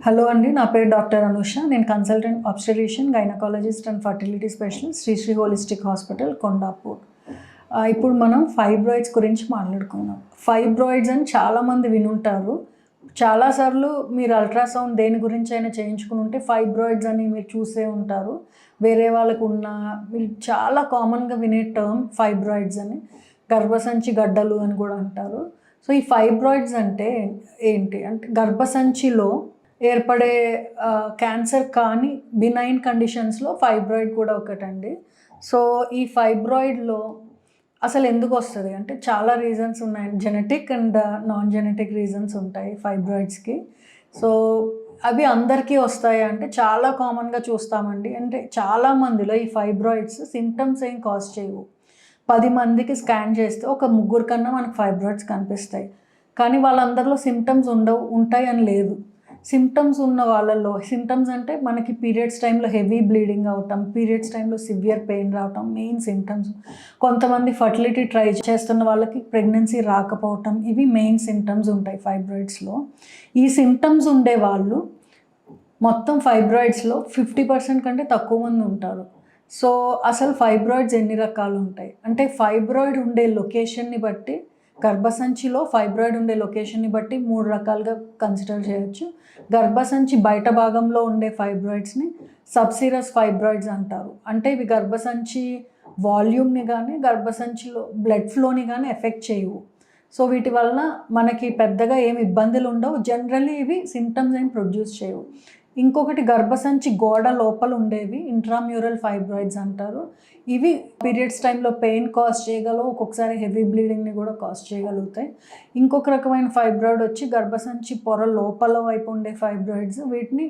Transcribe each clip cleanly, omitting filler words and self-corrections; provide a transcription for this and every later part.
Hello అండి, నా పేరు డాక్టర్ అనుష. నేను consultant obstetrician, gynaecologist and fertility specialist, Shri holistic hospital, Kondapur. ఇప్పుడు మనం ఫైబ్రాయిడ్స్ గురించి మాట్లాడుకుందాం. ఫైబ్రాయిడ్స్ అని చాలామంది వినుంటారు. చాలాసార్లు మీరు అల్ట్రాసౌండ్ దేని గురించి అయినా చేయించుకుని ఉంటే ఫైబ్రాయిడ్స్ అని మీరు చూసే ఉంటారు. వేరే వాళ్ళకు మీరు చాలా కామన్గా వినే టర్మ్ ఫైబ్రాయిడ్స్ అని, గర్భసంచి గడ్డలు అని కూడా అంటారు. సో ఈ ఫైబ్రాయిడ్స్ అంటే ఏంటి అంటే గర్భసంచిలో ఏర్పడే క్యాన్సర్ కానీ బినైన్ కండిషన్స్లో ఫైబ్రాయిడ్ కూడా ఒకటండి. సో ఈ ఫైబ్రాయిడ్లో అసలు ఎందుకు వస్తుంది అంటే చాలా రీజన్స్ ఉన్నాయి. Genetic and non genetic reasons ఉంటాయి ఫైబ్రాయిడ్స్కి. సో అవి అందరికీ వస్తాయి అంటే చాలా కామన్గా చూస్తామండి. అంటే చాలామందిలో ఈ ఫైబ్రాయిడ్స్ సిమ్టమ్స్ ఏం కాజ్ చేయవు. 10 మందికి స్కాన్ చేస్తే ఒక 3 కన్నా మనకు ఫైబ్రాయిడ్స్ కనిపిస్తాయి. కానీ వాళ్ళందరిలో సిమ్టమ్స్ ఉంటాయి అని లేదు. సిమ్టమ్స్ ఉన్న వాళ్ళల్లో, సిమ్టమ్స్ అంటే మనకి పీరియడ్స్ టైంలో హెవీ బ్లీడింగ్ అవటం, పీరియడ్స్ టైంలో సివియర్ పెయిన్ రావటం మెయిన్ సిమ్టమ్స్. కొంతమంది ఫర్టిలిటీ ట్రై చేస్తున్న వాళ్ళకి ప్రెగ్నెన్సీ రాకపోవటం, ఇవి మెయిన్ సిమ్టమ్స్ ఉంటాయి ఫైబ్రాయిడ్స్లో. ఈ సిమ్టమ్స్ ఉండే వాళ్ళు మొత్తం ఫైబ్రాయిడ్స్లో 50% కంటే తక్కువ మంది ఉంటారు. సో అసలు ఫైబ్రాయిడ్స్ ఎన్ని రకాలు ఉంటాయి అంటే ఫైబ్రాయిడ్ ఉండే లొకేషన్ని బట్టి, గర్భసంచిలో ఫైబ్రాయిడ్ ఉండే లొకేషన్ని బట్టి 3 రకాలుగా కన్సిడర్ చేయొచ్చు. గర్భసంచి బయట భాగంలో ఉండే ఫైబ్రాయిడ్స్ని సబ్సీరస్ ఫైబ్రాయిడ్స్ అంటారు. అంటే ఇవి గర్భసంచి వాల్యూమ్ని కానీ గర్భసంచిలో బ్లడ్ ఫ్లోని కానీ ఎఫెక్ట్ చేయవు. సో వీటి వలన మనకి పెద్దగా ఏమి ఇబ్బందులు ఉండవు. జనరల్లీ ఇవి సిమ్టమ్స్ ఏం ప్రొడ్యూస్ చేయవు. ఇంకొకటి గర్భసంచి గోడ లోపల ఉండేవి ఇంట్రామ్యూరల్ ఫైబ్రాయిడ్స్ అంటారు. ఇవి పీరియడ్స్ టైంలో పెయిన్ కాజ్ చేయగలవు, ఒక్కొక్కసారి హెవీ బ్లీడింగ్ని కూడా కాజ్ చేయగలుగుతాయి. ఇంకొక రకమైన ఫైబ్రాయిడ్ వచ్చి గర్భసంచి పొర లోపల వైపు ఉండే ఫైబ్రాయిడ్స్, వీటిని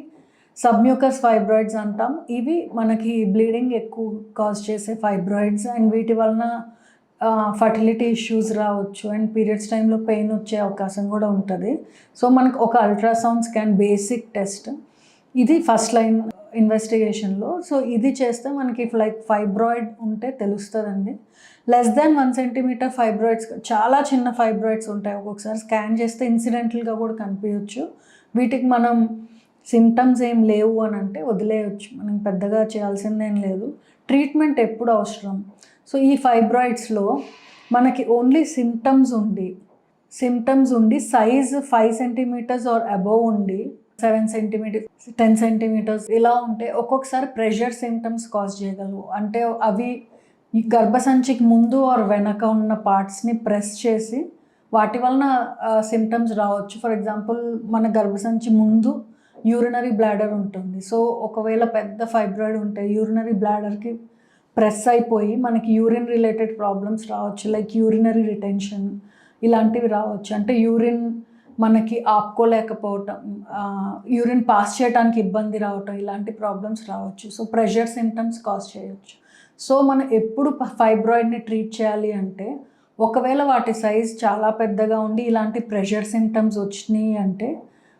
సబ్మ్యూకస్ ఫైబ్రాయిడ్స్ అంటాం. ఇవి మనకి బ్లీడింగ్ ఎక్కువ కాజ్ చేసే ఫైబ్రాయిడ్స్ అండ్ వీటి వలన ఫర్టిలిటీ ఇష్యూస్ రావచ్చు అండ్ పీరియడ్స్ టైంలో పెయిన్ వచ్చే అవకాశం కూడా ఉంటుంది. సో మనకు ఒక అల్ట్రాసౌండ్ స్కాన్ బేసిక్ టెస్ట్, ఇది ఫస్ట్ లైన్ ఇన్వెస్టిగేషన్లో. సో ఇది చేస్తే మనకి ఫైబ్రాయిడ్ ఉంటే తెలుస్తుందండి. లెస్ దాన్ 1 సెంటీమీటర్ ఫైబ్రాయిడ్స్, చాలా చిన్న ఫైబ్రాయిడ్స్ ఉంటాయి. ఒక్కొక్కసారి స్కాన్ చేస్తే ఇన్సిడెంటల్గా కూడా కనిపించవచ్చు. వీటికి మనం సిమ్టమ్స్ ఏం లేవు అని అంటే వదిలేయచ్చు, మనం పెద్దగా చేయాల్సిందేం లేదు. ట్రీట్మెంట్ ఎప్పుడు అవసరం. సో ఈ ఫైబ్రాయిడ్స్లో మనకి ఓన్లీ సిమ్టమ్స్ ఉండి సైజ్ 5 సెంటీమీటర్స్ ఆర్ అబోవ్ ఉండి 7 సెంటీమీటర్స్ 10 సెంటీమీటర్స్ ఇలా ఉంటే ఒక్కొక్కసారి ప్రెషర్ సిమ్టమ్స్ కాజ్ చేయగలవు. అంటే అవి ఈ గర్భసంచికి ముందు ఆర్ వెనక ఉన్న పార్ట్స్ని ప్రెస్ చేసి వాటి వలన సిమ్టమ్స్ రావచ్చు. ఫర్ ఎగ్జాంపుల్ మన గర్భసంచి ముందు యూరినరీ బ్లాడర్ ఉంటుంది. సో ఒకవేళ పెద్ద ఫైబ్రాయిడ్ ఉంటే యూరినరీ బ్లాడర్కి ప్రెస్ అయిపోయి మనకి యూరిన్ రిలేటెడ్ ప్రాబ్లమ్స్ రావచ్చు, లైక్ యూరినరీ రిటెన్షన్ ఇలాంటివి రావచ్చు. అంటే యూరిన్ మనకి ఆపుకోలేకపోవటం, యూరిన్ పాస్ చేయడానికి ఇబ్బంది రావటం, ఇలాంటి ప్రాబ్లమ్స్ రావచ్చు. సో ప్రెషర్ సిమ్టమ్స్ కాజ్ చేయొచ్చు. సో మనం ఎప్పుడు ఫైబ్రాయిడ్ని ట్రీట్ చేయాలి అంటే ఒకవేళ వాటి సైజ్ చాలా పెద్దగా ఉండి ఇలాంటి ప్రెషర్ సిమ్టమ్స్ వచ్చినాయి అంటే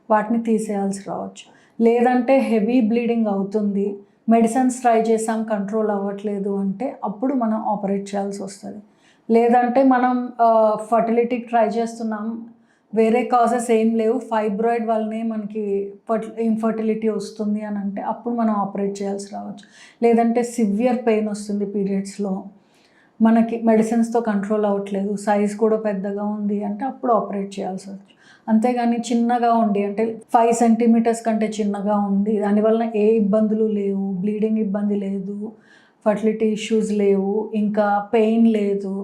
వాటిని తీసేయాల్సి రావచ్చు. లేదంటే హెవీ బ్లీడింగ్ అవుతుంది, మెడిసిన్స్ ట్రై చేసాం కంట్రోల్ అవ్వట్లేదు అంటే అప్పుడు మనం ఆపరేట్ చేయాల్సి వస్తుంది. లేదంటే మనం ఫర్టిలిటీకి ట్రై చేస్తున్నాం, వేరే కాజెస్ ఏం లేవు, ఫైబ్రాయిడ్ వల్లనే మనకి ఇన్ఫర్టిలిటీ వస్తుంది అని అంటే అప్పుడు మనం ఆపరేట్ చేయాల్సి రావచ్చు. లేదంటే సివియర్ పెయిన్ వస్తుంది పీరియడ్స్లో, మనకి మెడిసిన్స్తో కంట్రోల్ అవ్వట్లేదు, సైజ్ కూడా పెద్దగా ఉంది అంటే అప్పుడు ఆపరేట్ చేయాల్సి వచ్చు. అంతేగాని చిన్నగా ఉండి అంటే 5 సెంటీమీటర్స్ కంటే చిన్నగా ఉంది, దానివల్ల ఏ ఇబ్బందులు లేవు, బ్లీడింగ్ ఇబ్బంది లేదు, ఫర్టిలిటీ ఇష్యూస్ లేవు, ఇంకా పెయిన్ లేదు,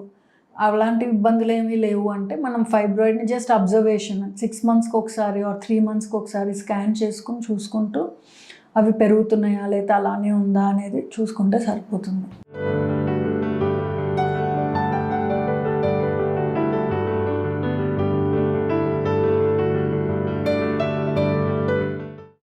అలాంటి ఇబ్బందులు ఏమీ లేవు అంటే మనం ఫైబ్రాయిడ్ని జస్ట్ అబ్జర్వేషన్ 6 మంత్స్కి ఒకసారి ఆర్ 3 మంత్స్కి ఒకసారి స్కాన్ చేసుకుని చూసుకుంటూ అవి పెరుగుతున్నాయా లేదా అలానే ఉందా అనేది చూసుకుంటే సరిపోతుంది.